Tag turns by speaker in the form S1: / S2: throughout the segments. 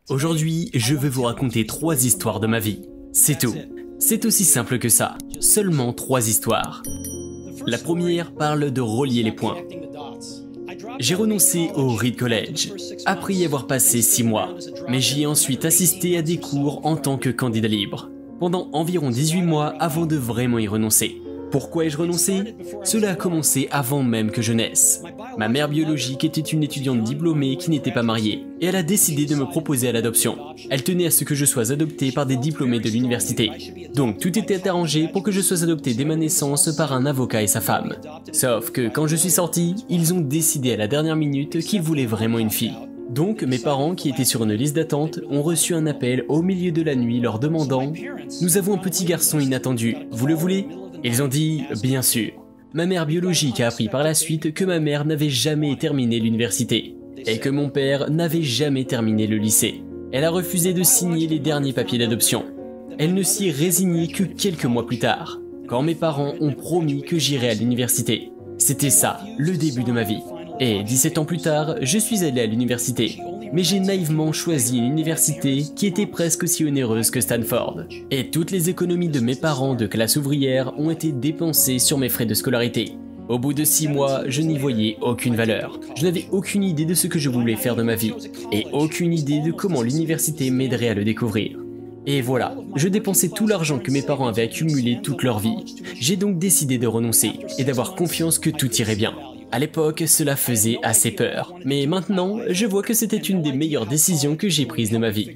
S1: Aujourd'hui, je vais vous raconter 3 histoires de ma vie. C'est tout. C'est aussi simple que ça. Seulement 3 histoires. La première parle de relier les points. J'ai renoncé au Reed College, après y avoir passé 6 mois, mais j'y ai ensuite assisté à des cours en tant que candidat libre, pendant environ 18 mois avant de vraiment y renoncer. Pourquoi ai-je renoncé? Cela a commencé avant même que je naisse. Ma mère biologique était une étudiante diplômée qui n'était pas mariée, et elle a décidé de me proposer à l'adoption. Elle tenait à ce que je sois adopté par des diplômés de l'université. Donc tout était arrangé pour que je sois adopté dès ma naissance par un avocat et sa femme. Sauf que quand je suis sorti, ils ont décidé à la dernière minute qu'ils voulaient vraiment une fille. Donc mes parents, qui étaient sur une liste d'attente, ont reçu un appel au milieu de la nuit leur demandant « Nous avons un petit garçon inattendu, vous le voulez ?» Ils ont dit « Bien sûr ». Ma mère biologique a appris par la suite que ma mère n'avait jamais terminé l'université et que mon père n'avait jamais terminé le lycée. Elle a refusé de signer les derniers papiers d'adoption. Elle ne s'y est résignée que quelques mois plus tard, quand mes parents ont promis que j'irais à l'université. C'était ça, le début de ma vie. Et 17 ans plus tard, je suis allé à l'université. Mais j'ai naïvement choisi une université qui était presque aussi onéreuse que Stanford. Et toutes les économies de mes parents de classe ouvrière ont été dépensées sur mes frais de scolarité. Au bout de 6 mois, je n'y voyais aucune valeur. Je n'avais aucune idée de ce que je voulais faire de ma vie, et aucune idée de comment l'université m'aiderait à le découvrir. Et voilà, je dépensais tout l'argent que mes parents avaient accumulé toute leur vie. J'ai donc décidé de renoncer, et d'avoir confiance que tout irait bien. À l'époque, cela faisait assez peur, mais maintenant, je vois que c'était une des meilleures décisions que j'ai prises de ma vie.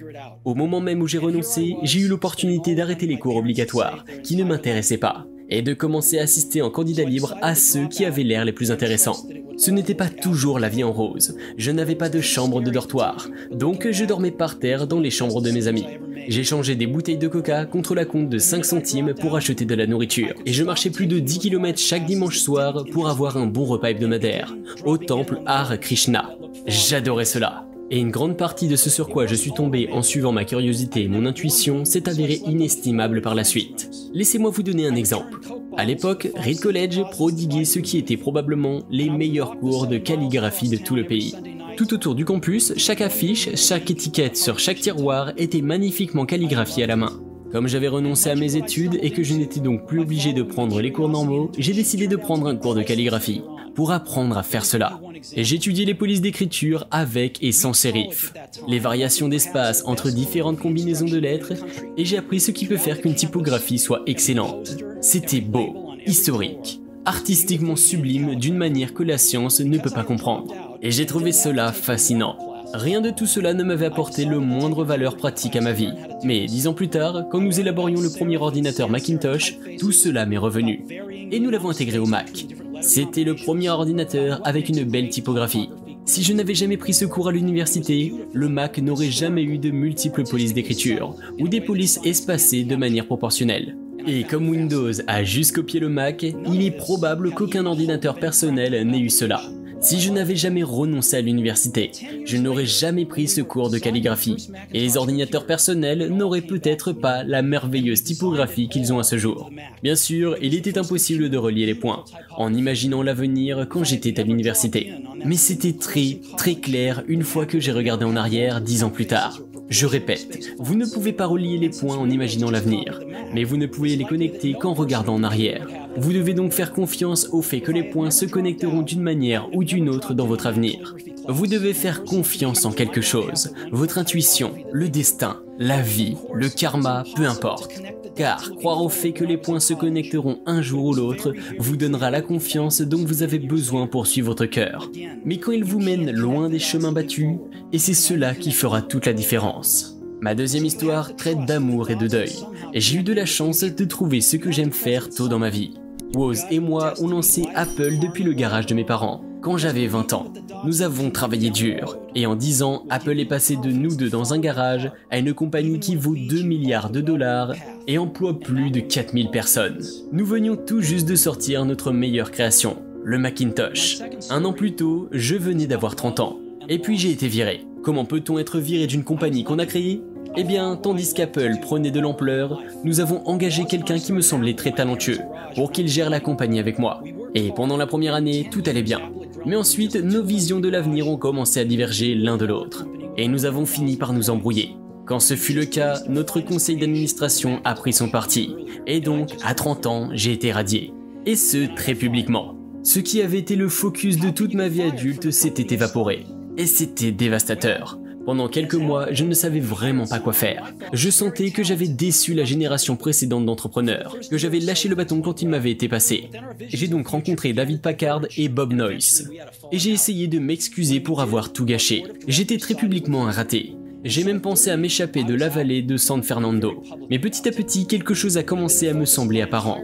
S1: Au moment même où j'ai renoncé, j'ai eu l'opportunité d'arrêter les cours obligatoires, qui ne m'intéressaient pas, et de commencer à assister en candidat libre à ceux qui avaient l'air les plus intéressants. Ce n'était pas toujours la vie en rose, je n'avais pas de chambre de dortoir, donc je dormais par terre dans les chambres de mes amis. J'ai changé des bouteilles de coca contre la compte de 5 centimes pour acheter de la nourriture. Et je marchais plus de 10 km chaque dimanche soir pour avoir un bon repas hebdomadaire, au temple Hare Krishna. J'adorais cela. Et une grande partie de ce sur quoi je suis tombé en suivant ma curiosité et mon intuition s'est avérée inestimable par la suite. Laissez-moi vous donner un exemple. À l'époque, Reed College prodiguait ce qui étaient probablement les meilleurs cours de calligraphie de tout le pays. Tout autour du campus, chaque affiche, chaque étiquette sur chaque tiroir était magnifiquement calligraphiée à la main. Comme j'avais renoncé à mes études et que je n'étais donc plus obligé de prendre les cours normaux, j'ai décidé de prendre un cours de calligraphie, pour apprendre à faire cela. Et j'étudiais les polices d'écriture avec et sans sérif, les variations d'espace entre différentes combinaisons de lettres, et j'ai appris ce qui peut faire qu'une typographie soit excellente. C'était beau, historique, artistiquement sublime d'une manière que la science ne peut pas comprendre. Et j'ai trouvé cela fascinant. Rien de tout cela ne m'avait apporté le moindre valeur pratique à ma vie. Mais 10 ans plus tard, quand nous élaborions le premier ordinateur Macintosh, tout cela m'est revenu. Et nous l'avons intégré au Mac. C'était le premier ordinateur avec une belle typographie. Si je n'avais jamais pris ce cours à l'université, le Mac n'aurait jamais eu de multiples polices d'écriture, ou des polices espacées de manière proportionnelle. Et comme Windows a juste copié le Mac, il est probable qu'aucun ordinateur personnel n'ait eu cela. Si je n'avais jamais renoncé à l'université, je n'aurais jamais pris ce cours de calligraphie, et les ordinateurs personnels n'auraient peut-être pas la merveilleuse typographie qu'ils ont à ce jour. Bien sûr, il était impossible de relier les points, en imaginant l'avenir quand j'étais à l'université. Mais c'était très clair une fois que j'ai regardé en arrière 10 ans plus tard. Je répète, vous ne pouvez pas relier les points en imaginant l'avenir, mais vous ne pouvez les connecter qu'en regardant en arrière. Vous devez donc faire confiance au fait que les points se connecteront d'une manière ou d'une autre dans votre avenir. Vous devez faire confiance en quelque chose, votre intuition, le destin, la vie, le karma, peu importe. Car croire au fait que les points se connecteront un jour ou l'autre vous donnera la confiance dont vous avez besoin pour suivre votre cœur. Mais quand il vous mène loin des chemins battus, et c'est cela qui fera toute la différence. Ma deuxième histoire traite d'amour et de deuil, et j'ai eu de la chance de trouver ce que j'aime faire tôt dans ma vie. Woz et moi ont lancé Apple depuis le garage de mes parents, quand j'avais 20 ans. Nous avons travaillé dur, et en 10 ans, Apple est passé de nous deux dans un garage à une compagnie qui vaut 2 milliards de dollars et emploie plus de 4000 personnes. Nous venions tout juste de sortir notre meilleure création, le Macintosh. Un an plus tôt, je venais d'avoir 30 ans. Et puis j'ai été viré. Comment peut-on être viré d'une compagnie qu'on a créée? Eh bien, tandis qu'Apple prenait de l'ampleur, nous avons engagé quelqu'un qui me semblait très talentueux, pour qu'il gère la compagnie avec moi. Et pendant la première année, tout allait bien. Mais ensuite, nos visions de l'avenir ont commencé à diverger l'un de l'autre. et nous avons fini par nous embrouiller. Quand ce fut le cas, notre conseil d'administration a pris son parti, et donc, à 30 ans, j'ai été radié. Et ce, très publiquement. Ce qui avait été le focus de toute ma vie adulte s'était évaporé. Et c'était dévastateur. Pendant quelques mois, je ne savais vraiment pas quoi faire. Je sentais que j'avais déçu la génération précédente d'entrepreneurs, que j'avais lâché le bâton quand il m'avait été passé. J'ai donc rencontré David Packard et Bob Noyce. Et j'ai essayé de m'excuser pour avoir tout gâché. J'étais très publiquement un raté. J'ai même pensé à m'échapper de la vallée de San Fernando. Mais petit à petit, quelque chose a commencé à me sembler apparent.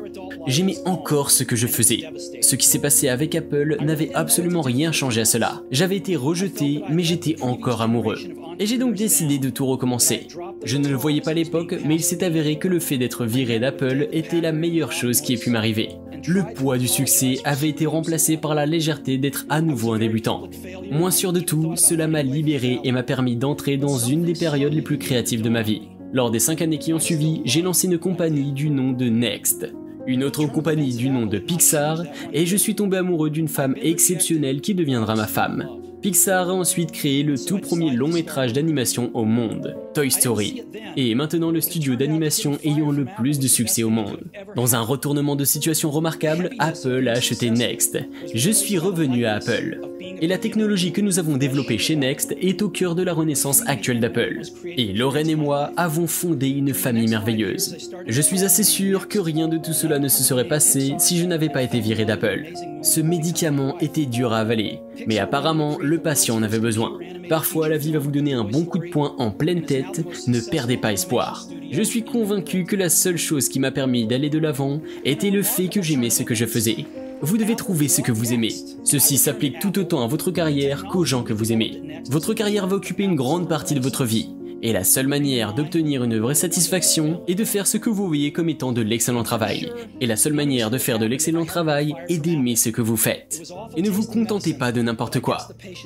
S1: J'aimais encore ce que je faisais. Ce qui s'est passé avec Apple n'avait absolument rien changé à cela. J'avais été rejeté, mais j'étais encore amoureux. Et j'ai donc décidé de tout recommencer. Je ne le voyais pas à l'époque, mais il s'est avéré que le fait d'être viré d'Apple était la meilleure chose qui ait pu m'arriver. Le poids du succès avait été remplacé par la légèreté d'être à nouveau un débutant. Moins sûr de tout, cela m'a libéré et m'a permis d'entrer dans une des périodes les plus créatives de ma vie. Lors des 5 années qui ont suivi, j'ai lancé une compagnie du nom de Next, une autre compagnie du nom de Pixar, et je suis tombé amoureux d'une femme exceptionnelle qui deviendra ma femme. Pixar a ensuite créé le tout premier long métrage d'animation au monde, Toy Story, et maintenant le studio d'animation ayant le plus de succès au monde. Dans un retournement de situation remarquable, Apple a acheté Next. Je suis revenu à Apple. Et la technologie que nous avons développée chez Next est au cœur de la renaissance actuelle d'Apple. Et Lorraine et moi avons fondé une famille merveilleuse. Je suis assez sûr que rien de tout cela ne se serait passé si je n'avais pas été viré d'Apple. Ce médicament était dur à avaler, mais apparemment le patient en avait besoin. Parfois la vie va vous donner un bon coup de poing en pleine tête, ne perdez pas espoir. Je suis convaincu que la seule chose qui m'a permis d'aller de l'avant était le fait que j'aimais ce que je faisais. Vous devez trouver ce que vous aimez. Ceci s'applique tout autant à votre carrière qu'aux gens que vous aimez. Votre carrière va occuper une grande partie de votre vie. Et la seule manière d'obtenir une vraie satisfaction est de faire ce que vous voyez comme étant de l'excellent travail. Et la seule manière de faire de l'excellent travail est d'aimer ce que vous faites. Et ne vous contentez pas de n'importe quoi.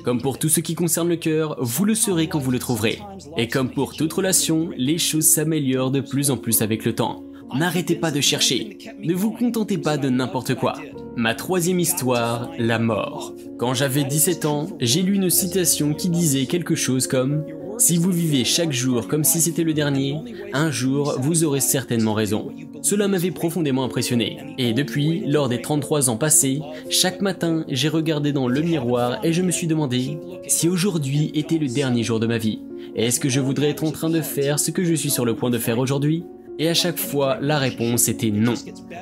S1: Comme pour tout ce qui concerne le cœur, vous le saurez quand vous le trouverez. Et comme pour toute relation, les choses s'améliorent de plus en plus avec le temps. N'arrêtez pas de chercher. Ne vous contentez pas de n'importe quoi. Ma troisième histoire, la mort. Quand j'avais 17 ans, j'ai lu une citation qui disait quelque chose comme « Si vous vivez chaque jour comme si c'était le dernier, un jour vous aurez certainement raison ». Cela m'avait profondément impressionné. Et depuis, lors des 33 ans passés, chaque matin j'ai regardé dans le miroir et je me suis demandé si aujourd'hui était le dernier jour de ma vie. Est-ce que je voudrais être en train de faire ce que je suis sur le point de faire aujourd'hui ? Et à chaque fois, la réponse était non.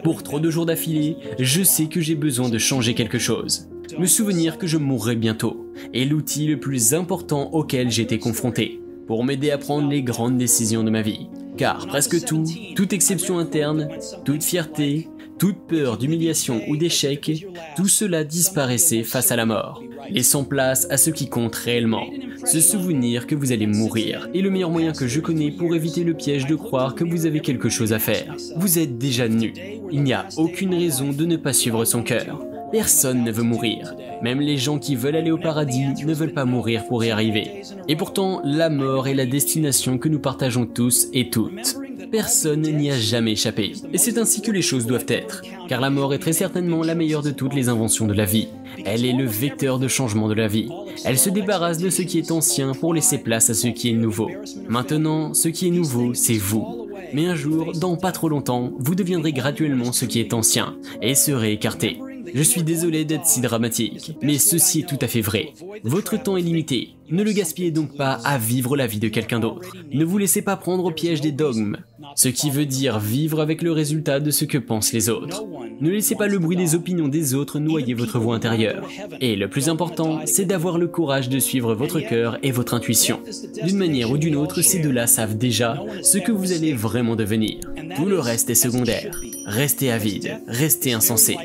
S1: Pour trop de jours d'affilée, je sais que j'ai besoin de changer quelque chose. Me souvenir que je mourrai bientôt est l'outil le plus important auquel j'ai été confronté pour m'aider à prendre les grandes décisions de ma vie. Car presque tout, toute exception interne, toute fierté, toute peur d'humiliation ou d'échec, tout cela disparaissait face à la mort, laissant place à ce qui compte réellement. Se souvenir que vous allez mourir est le meilleur moyen que je connais pour éviter le piège de croire que vous avez quelque chose à faire. Vous êtes déjà nu. Il n'y a aucune raison de ne pas suivre son cœur. Personne ne veut mourir. Même les gens qui veulent aller au paradis ne veulent pas mourir pour y arriver. Et pourtant, la mort est la destination que nous partageons tous et toutes. Personne n'y a jamais échappé. Et c'est ainsi que les choses doivent être. Car la mort est très certainement la meilleure de toutes les inventions de la vie. Elle est le vecteur de changement de la vie. Elle se débarrasse de ce qui est ancien pour laisser place à ce qui est nouveau. Maintenant, ce qui est nouveau, c'est vous. Mais un jour, dans pas trop longtemps, vous deviendrez graduellement ce qui est ancien et serez écarté. Je suis désolé d'être si dramatique, mais ceci est tout à fait vrai. Votre temps est limité. Ne le gaspillez donc pas à vivre la vie de quelqu'un d'autre. Ne vous laissez pas prendre au piège des dogmes, ce qui veut dire vivre avec le résultat de ce que pensent les autres. Ne laissez pas le bruit des opinions des autres noyer votre voix intérieure. Et le plus important, c'est d'avoir le courage de suivre votre cœur et votre intuition. D'une manière ou d'une autre, ces deux-là savent déjà ce que vous allez vraiment devenir. Tout le reste est secondaire. Restez avide, restez insensé.